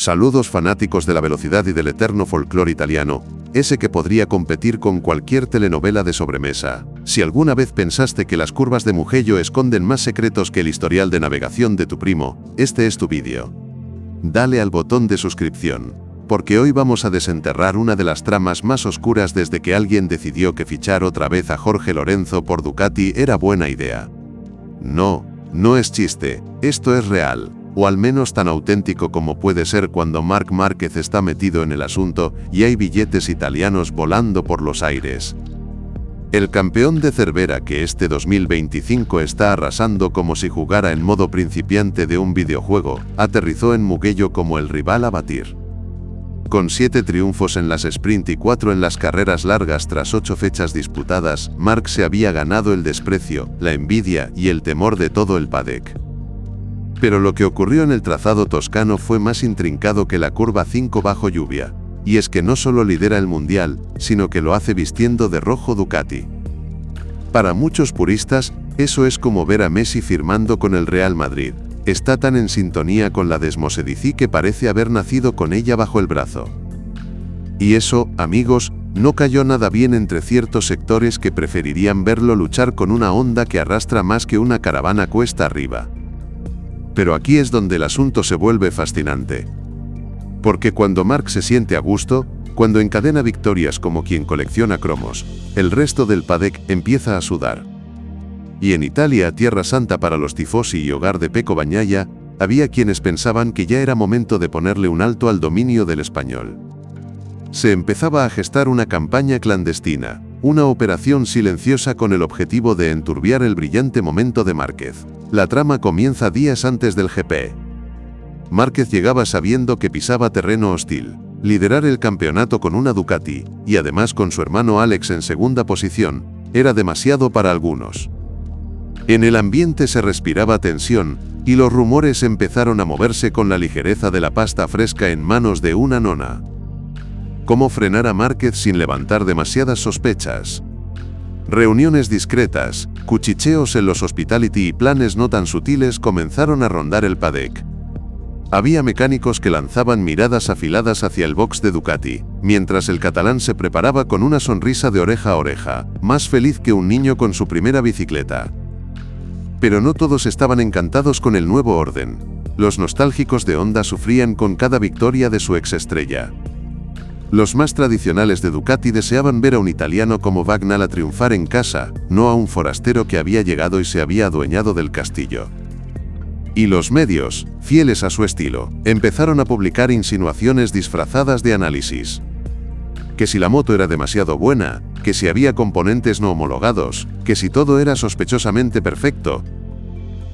Saludos fanáticos de la velocidad y del eterno folclore italiano, ese que podría competir con cualquier telenovela de sobremesa. Si alguna vez pensaste que las curvas de Mugello esconden más secretos que el historial de navegación de tu primo, este es tu vídeo. Dale al botón de suscripción, porque hoy vamos a desenterrar una de las tramas más oscuras desde que alguien decidió que fichar otra vez a Jorge Lorenzo por Ducati era buena idea. No, no es chiste, esto es real. O al menos tan auténtico como puede ser cuando Marc Márquez está metido en el asunto y hay billetes italianos volando por los aires. El campeón de Cervera que este 2025 está arrasando como si jugara en modo principiante de un videojuego, aterrizó en Mugello como el rival a batir. Con 7 triunfos en las sprint y 4 en las carreras largas tras 8 fechas disputadas, Marc se había ganado el desprecio, la envidia y el temor de todo el paddock. Pero lo que ocurrió en el trazado toscano fue más intrincado que la curva 5 bajo lluvia, y es que no solo lidera el mundial, sino que lo hace vistiendo de rojo Ducati. Para muchos puristas, eso es como ver a Messi firmando con el Real Madrid. Está tan en sintonía con la Desmosedici que parece haber nacido con ella bajo el brazo. Y eso, amigos, no cayó nada bien entre ciertos sectores que preferirían verlo luchar con una Honda que arrastra más que una caravana cuesta arriba. Pero aquí es donde el asunto se vuelve fascinante. Porque cuando Marc se siente a gusto, cuando encadena victorias como quien colecciona cromos, el resto del paddock empieza a sudar. Y en Italia, tierra santa para los tifosi y hogar de Pecco Bagnaia, había quienes pensaban que ya era momento de ponerle un alto al dominio del español. Se empezaba a gestar una campaña clandestina, una operación silenciosa con el objetivo de enturbiar el brillante momento de Márquez. La trama comienza días antes del GP. Márquez llegaba sabiendo que pisaba terreno hostil. Liderar el campeonato con una Ducati, y además con su hermano Alex en segunda posición, era demasiado para algunos. En el ambiente se respiraba tensión, y los rumores empezaron a moverse con la ligereza de la pasta fresca en manos de una nona. ¿Cómo frenar a Márquez sin levantar demasiadas sospechas? Reuniones discretas, cuchicheos en los hospitality y planes no tan sutiles comenzaron a rondar el paddock. Había mecánicos que lanzaban miradas afiladas hacia el box de Ducati, mientras el catalán se preparaba con una sonrisa de oreja a oreja, más feliz que un niño con su primera bicicleta. Pero no todos estaban encantados con el nuevo orden. Los nostálgicos de Honda sufrían con cada victoria de su exestrella. Los más tradicionales de Ducati deseaban ver a un italiano como Bagnala triunfar en casa, no a un forastero que había llegado y se había adueñado del castillo. Y los medios, fieles a su estilo, empezaron a publicar insinuaciones disfrazadas de análisis. Que si la moto era demasiado buena, que si había componentes no homologados, que si todo era sospechosamente perfecto.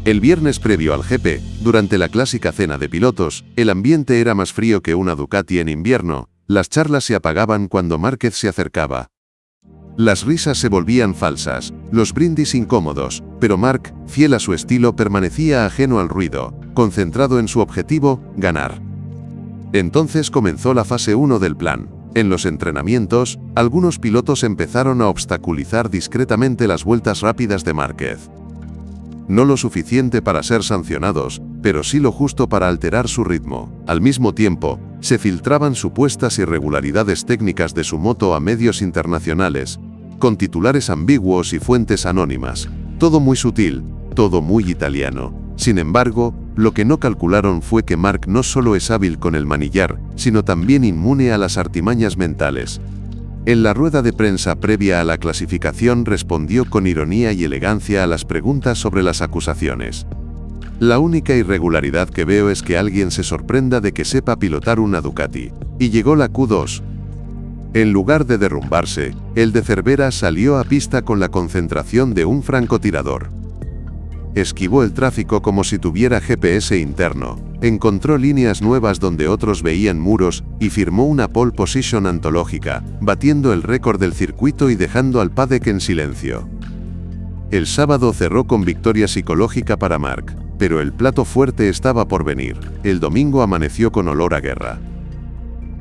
El viernes previo al GP, durante la clásica cena de pilotos, el ambiente era más frío que una Ducati en invierno. Las charlas se apagaban cuando Márquez se acercaba. Las risas se volvían falsas, los brindis incómodos, pero Marc, fiel a su estilo, permanecía ajeno al ruido, concentrado en su objetivo, ganar. Entonces comenzó la fase 1 del plan. En los entrenamientos, algunos pilotos empezaron a obstaculizar discretamente las vueltas rápidas de Márquez. No lo suficiente para ser sancionados, pero sí lo justo para alterar su ritmo. Al mismo tiempo, se filtraban supuestas irregularidades técnicas de su moto a medios internacionales, con titulares ambiguos y fuentes anónimas. Todo muy sutil, todo muy italiano. Sin embargo, lo que no calcularon fue que Marc no solo es hábil con el manillar, sino también inmune a las artimañas mentales. En la rueda de prensa previa a la clasificación respondió con ironía y elegancia a las preguntas sobre las acusaciones. La única irregularidad que veo es que alguien se sorprenda de que sepa pilotar una Ducati. Y llegó la Q2. En lugar de derrumbarse, el de Cervera salió a pista con la concentración de un francotirador. Esquivó el tráfico como si tuviera GPS interno, encontró líneas nuevas donde otros veían muros y firmó una pole position antológica, batiendo el récord del circuito y dejando al paddock en silencio. El sábado cerró con victoria psicológica para Marc, pero el plato fuerte estaba por venir. El domingo amaneció con olor a guerra.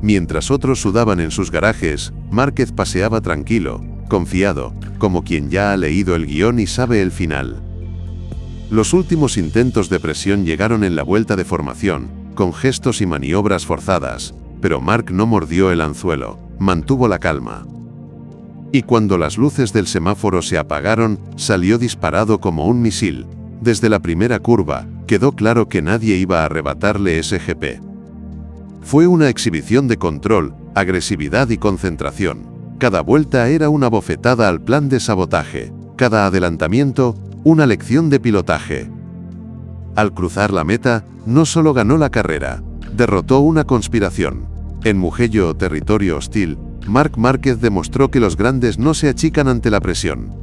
Mientras otros sudaban en sus garajes, Márquez paseaba tranquilo, confiado, como quien ya ha leído el guión y sabe el final. Los últimos intentos de presión llegaron en la vuelta de formación, con gestos y maniobras forzadas, pero Mark no mordió el anzuelo, mantuvo la calma. Y cuando las luces del semáforo se apagaron, salió disparado como un misil. Desde la primera curva, quedó claro que nadie iba a arrebatarle ese GP. Fue una exhibición de control, agresividad y concentración. Cada vuelta era una bofetada al plan de sabotaje, cada adelantamiento, una lección de pilotaje. Al cruzar la meta, no solo ganó la carrera, derrotó una conspiración. En Mugello, territorio hostil, Marc Márquez demostró que los grandes no se achican ante la presión.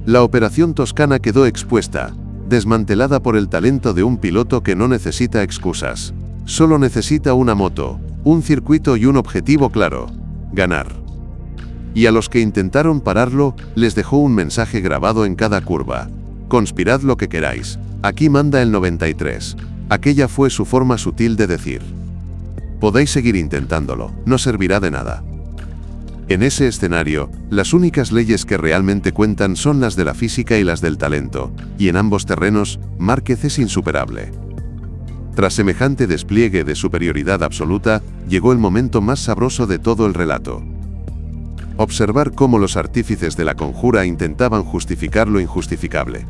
La Operación Toscana quedó expuesta, desmantelada por el talento de un piloto que no necesita excusas. Solo necesita una moto, un circuito y un objetivo claro: ganar. Y a los que intentaron pararlo, les dejó un mensaje grabado en cada curva: conspirad lo que queráis, aquí manda el 93. Aquella fue su forma sutil de decir: podéis seguir intentándolo, no servirá de nada. En ese escenario, las únicas leyes que realmente cuentan son las de la física y las del talento, y en ambos terrenos, Márquez es insuperable. Tras semejante despliegue de superioridad absoluta, llegó el momento más sabroso de todo el relato. Observar cómo los artífices de la conjura intentaban justificar lo injustificable.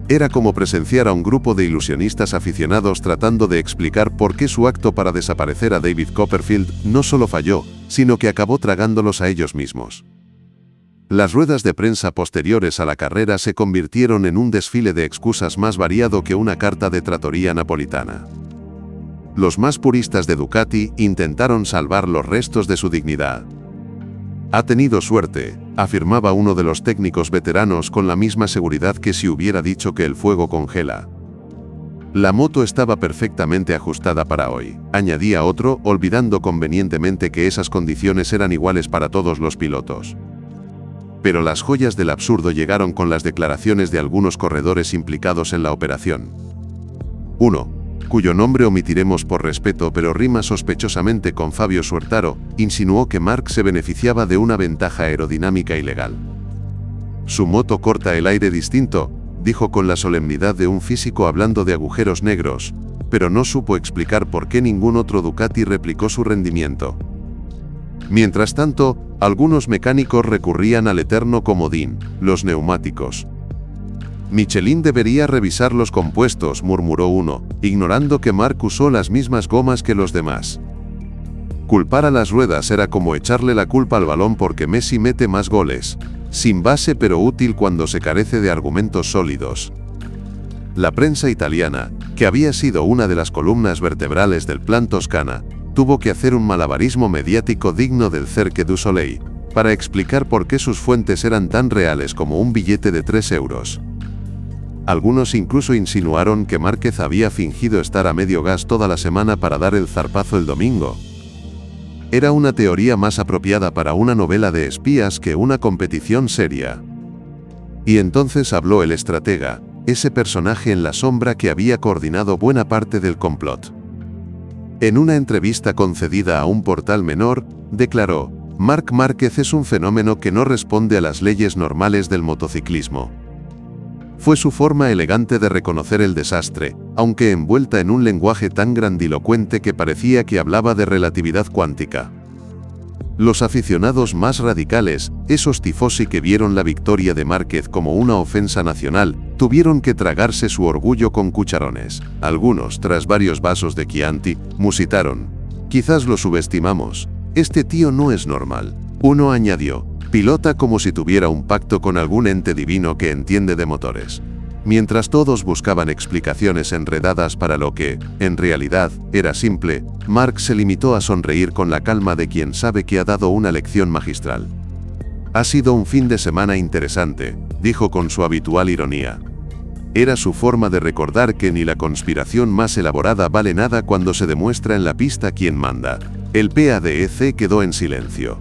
Era como presenciar a un grupo de ilusionistas aficionados tratando de explicar por qué su acto para desaparecer a David Copperfield no solo falló, sino que acabó tragándolos a ellos mismos. Las ruedas de prensa posteriores a la carrera se convirtieron en un desfile de excusas más variado que una carta de trattoria napolitana. Los más puristas de Ducati intentaron salvar los restos de su dignidad. Ha tenido suerte, afirmaba uno de los técnicos veteranos con la misma seguridad que si hubiera dicho que el fuego congela. La moto estaba perfectamente ajustada para hoy, añadía otro, olvidando convenientemente que esas condiciones eran iguales para todos los pilotos. Pero las joyas del absurdo llegaron con las declaraciones de algunos corredores implicados en la operación. Uno, cuyo nombre omitiremos por respeto pero rima sospechosamente con Fabio Suertaro, insinuó que Marc se beneficiaba de una ventaja aerodinámica ilegal. Su moto corta el aire distinto, dijo con la solemnidad de un físico hablando de agujeros negros, pero no supo explicar por qué ningún otro Ducati replicó su rendimiento. Mientras tanto, algunos mecánicos recurrían al eterno comodín: los neumáticos. Michelin debería revisar los compuestos, murmuró uno, ignorando que Marc usó las mismas gomas que los demás. Culpar a las ruedas era como echarle la culpa al balón porque Messi mete más goles. Sin base pero útil cuando se carece de argumentos sólidos. La prensa italiana, que había sido una de las columnas vertebrales del Plan Toscana, tuvo que hacer un malabarismo mediático digno del Cirque du Soleil, para explicar por qué sus fuentes eran tan reales como un billete de 3 euros. Algunos incluso insinuaron que Márquez había fingido estar a medio gas toda la semana para dar el zarpazo el domingo. Era una teoría más apropiada para una novela de espías que una competición seria. Y entonces habló el estratega, ese personaje en la sombra que había coordinado buena parte del complot. En una entrevista concedida a un portal menor, declaró: Marc Márquez es un fenómeno que no responde a las leyes normales del motociclismo. Fue su forma elegante de reconocer el desastre, aunque envuelta en un lenguaje tan grandilocuente que parecía que hablaba de relatividad cuántica. Los aficionados más radicales, esos tifosi que vieron la victoria de Márquez como una ofensa nacional, tuvieron que tragarse su orgullo con cucharones. Algunos, tras varios vasos de Chianti, musitaron: quizás lo subestimamos. Este tío no es normal. Uno añadió: pilota como si tuviera un pacto con algún ente divino que entiende de motores. Mientras todos buscaban explicaciones enredadas para lo que, en realidad, era simple, Marc se limitó a sonreír con la calma de quien sabe que ha dado una lección magistral. Ha sido un fin de semana interesante, dijo con su habitual ironía. Era su forma de recordar que ni la conspiración más elaborada vale nada cuando se demuestra en la pista quién manda. El PADEC quedó en silencio.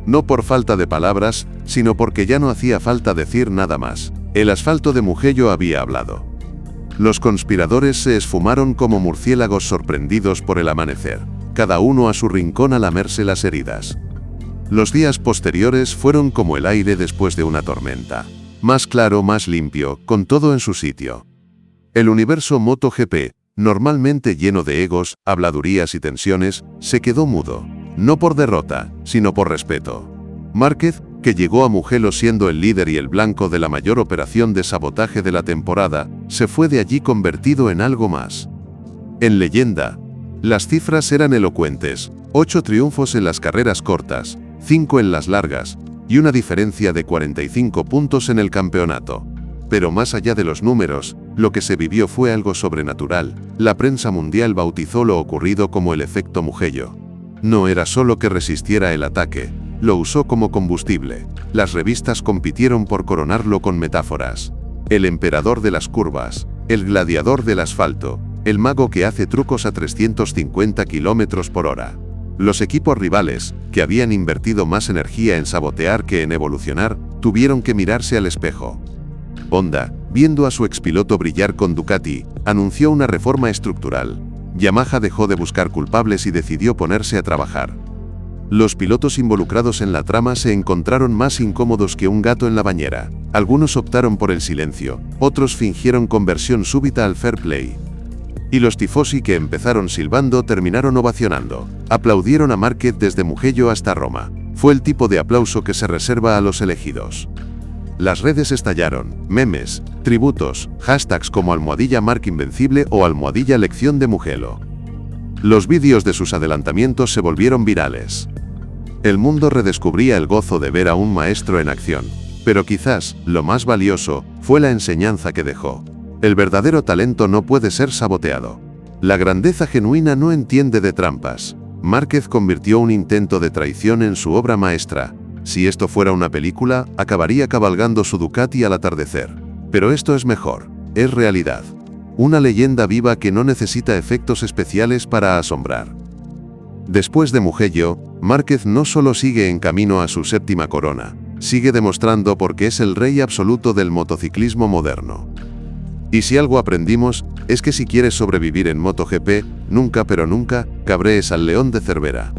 No por falta de palabras, sino porque ya no hacía falta decir nada más. El asfalto de Mugello había hablado. Los conspiradores se esfumaron como murciélagos sorprendidos por el amanecer, cada uno a su rincón a lamerse las heridas. Los días posteriores fueron como el aire después de una tormenta. Más claro, más limpio, con todo en su sitio. El universo MotoGP, normalmente lleno de egos, habladurías y tensiones, se quedó mudo. No por derrota, sino por respeto. Márquez, que llegó a Mugello siendo el líder y el blanco de la mayor operación de sabotaje de la temporada, se fue de allí convertido en algo más. En leyenda. Las cifras eran elocuentes: 8 triunfos en las carreras cortas, 5 en las largas, y una diferencia de 45 puntos en el campeonato. Pero más allá de los números, lo que se vivió fue algo sobrenatural. La prensa mundial bautizó lo ocurrido como el efecto Mugello. No era solo que resistiera el ataque, lo usó como combustible. Las revistas compitieron por coronarlo con metáforas. El emperador de las curvas, el gladiador del asfalto, el mago que hace trucos a 350 km/h. Los equipos rivales, que habían invertido más energía en sabotear que en evolucionar, tuvieron que mirarse al espejo. Honda, viendo a su expiloto brillar con Ducati, anunció una reforma estructural. Yamaha dejó de buscar culpables y decidió ponerse a trabajar. Los pilotos involucrados en la trama se encontraron más incómodos que un gato en la bañera. Algunos optaron por el silencio, otros fingieron conversión súbita al fair play. Y los tifosi que empezaron silbando terminaron ovacionando. Aplaudieron a Márquez desde Mugello hasta Roma. Fue el tipo de aplauso que se reserva a los elegidos. Las redes estallaron, memes, tributos, hashtags como #MarcInvencible o #Lección de Mugello. Los vídeos de sus adelantamientos se volvieron virales. El mundo redescubría el gozo de ver a un maestro en acción. Pero quizás, lo más valioso, fue la enseñanza que dejó. El verdadero talento no puede ser saboteado. La grandeza genuina no entiende de trampas. Márquez convirtió un intento de traición en su obra maestra. Si esto fuera una película, acabaría cabalgando su Ducati al atardecer. Pero esto es mejor, es realidad. Una leyenda viva que no necesita efectos especiales para asombrar. Después de Mugello, Márquez no solo sigue en camino a su 7ª corona, sigue demostrando por qué es el rey absoluto del motociclismo moderno. Y si algo aprendimos, es que si quieres sobrevivir en MotoGP, nunca pero nunca, cabrees al león de Cervera.